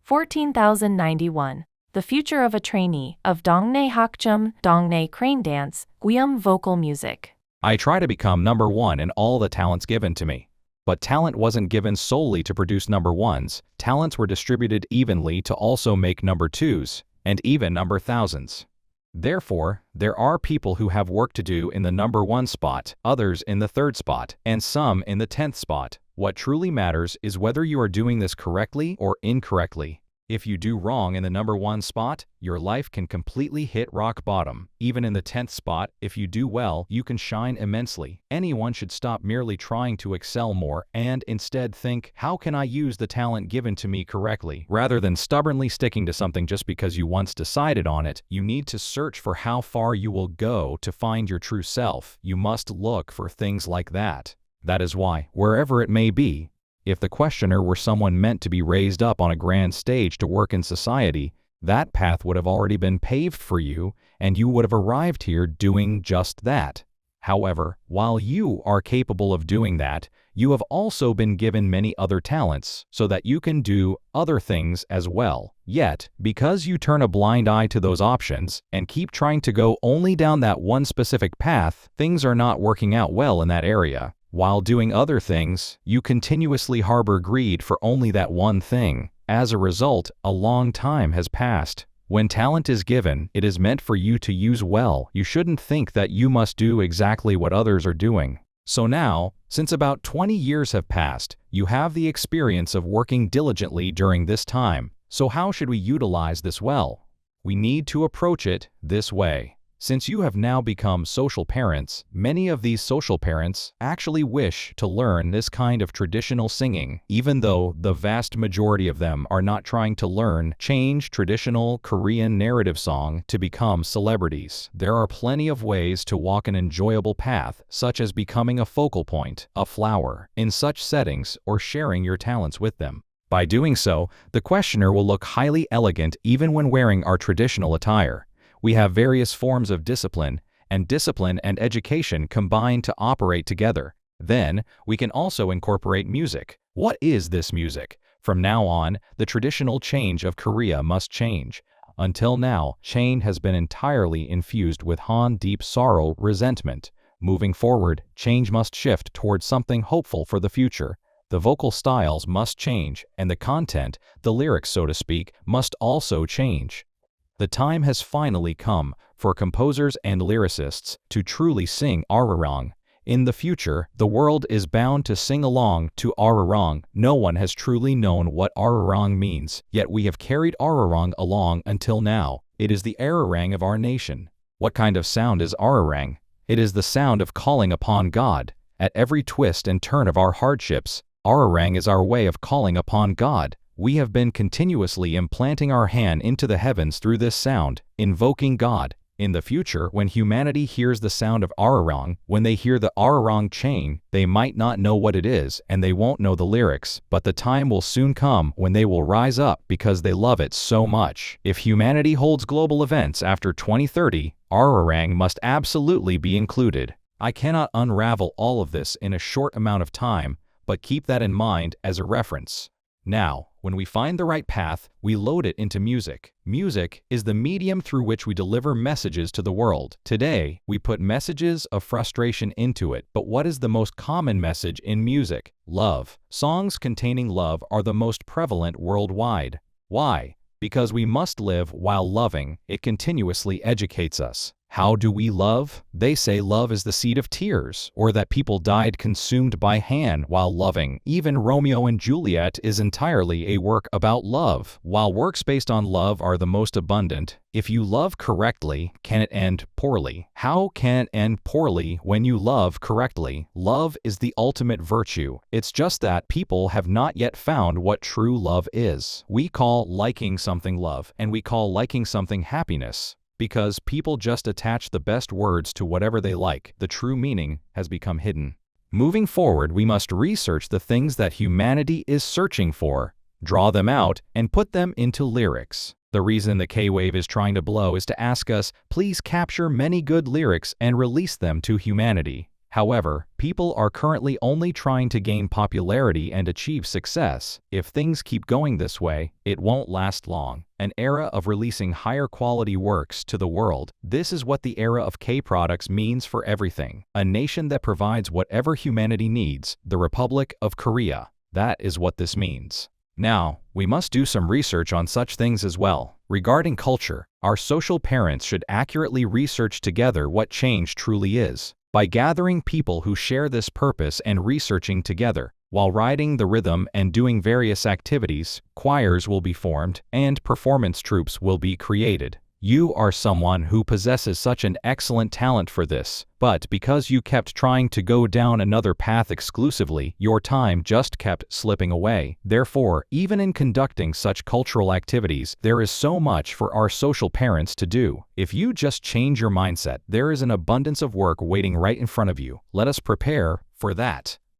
14,091. The Future of a Trainee, of Dongnae Hakchum, Dongnae Crane Dance, Gueum Vocal Music. I try to become number one in all the talents given to me. But talent wasn't given solely to produce number ones. Talents were distributed evenly to also make number twos, and even number thousands. Therefore, there are people who have work to do in the number one spot, others in the third spot, and some in the 10th spot. What truly matters is whether you are doing this correctly or incorrectly. If you do wrong in the number one spot, your life can completely hit rock bottom. Even in the 10th spot, if you do well, you can shine immensely. Anyone should stop merely trying to excel more and instead think, how can I use the talent given to me correctly? Rather than stubbornly sticking to something just because you once decided on it, you need to search for how far you will go to find your true self. You must look for things like that. That is why, wherever it may be, if the questioner were someone meant to be raised up on a grand stage to work in society, that path would have already been paved for you, and you would have arrived here doing just that. However, while you are capable of doing that, you have also been given many other talents so that you can do other things as well. Yet, because you turn a blind eye to those options and keep trying to go only down that one specific path, things are not working out well in that area. While doing other things, you continuously harbor greed for only that one thing. As a result, a long time has passed. When talent is given, it is meant for you to use well. You shouldn't think that you must do exactly what others are doing. So now, since about 20 years have passed, you have the experience of working diligently during this time. So how should we utilize this well? We need to approach it this way. Since you have now become social parents, many of these social parents actually wish to learn this kind of traditional singing, even though the vast majority of them are not trying to change traditional Korean narrative song to become celebrities. There are plenty of ways to walk an enjoyable path, such as becoming a focal point, a flower, in such settings, or sharing your talents with them. By doing so, the questioner will look highly elegant even when wearing our traditional attire. We have various forms of discipline and education combine to operate together. Then, we can also incorporate music. What is this music? From now on, the traditional change of Korea must change. Until now, change has been entirely infused with deep sorrow, resentment. Moving forward, change must shift towards something hopeful for the future. The vocal styles must change, and the content, the lyrics so to speak, must also change. The time has finally come for composers and lyricists to truly sing Ararang. In the future, the world is bound to sing along to Ararang. No one has truly known what Ararang means, yet we have carried Ararang along until now. It is the Ararang of our nation. What kind of sound is Ararang? It is the sound of calling upon God. At every twist and turn of our hardships, Ararang is our way of calling upon God. We have been continuously implanting our hand into the heavens through this sound, invoking God. In the future, when humanity hears the sound of Ararang, when they hear the Ararang chain, they might not know what it is and they won't know the lyrics, but the time will soon come when they will rise up because they love it so much. If humanity holds global events after 2030, Ararang must absolutely be included. I cannot unravel all of this in a short amount of time, but keep that in mind as a reference. Now, when we find the right path, we load it into music. Music is the medium through which we deliver messages to the world. Today, we put messages of frustration into it, but what is the most common message in music? Love. Songs containing love are the most prevalent worldwide. Why? Because we must live while loving. It continuously educates us. How do we love? They say love is the seed of tears, or that people died consumed by hand while loving. Even Romeo and Juliet is entirely a work about love. While works based on love are the most abundant, if you love correctly, can it end poorly? How can it end poorly when you love correctly? Love is the ultimate virtue. It's just that people have not yet found what true love is. We call liking something love, and we call liking something happiness. Because people just attach the best words to whatever they like, the true meaning has become hidden. Moving forward, we must research the things that humanity is searching for, draw them out, and put them into lyrics. The reason the K-wave is trying to blow is to ask us, please capture many good lyrics and release them to humanity. However, people are currently only trying to gain popularity and achieve success. If things keep going this way, it won't last long. An era of releasing higher quality works to the world. This is what the era of K-products means for everything. A nation that provides whatever humanity needs, the Republic of Korea. That is what this means. Now, we must do some research on such things as well. Regarding culture, our social parents should accurately research together what change truly is. By gathering people who share this purpose and researching together, while riding the rhythm and doing various activities, choirs will be formed and performance troupes will be created. You are someone who possesses such an excellent talent for this, but because you kept trying to go down another path exclusively, your time just kept slipping away. Therefore, even in conducting such cultural activities, there is so much for our social parents to do. If you just change your mindset, there is an abundance of work waiting right in front of you. Let us prepare for that.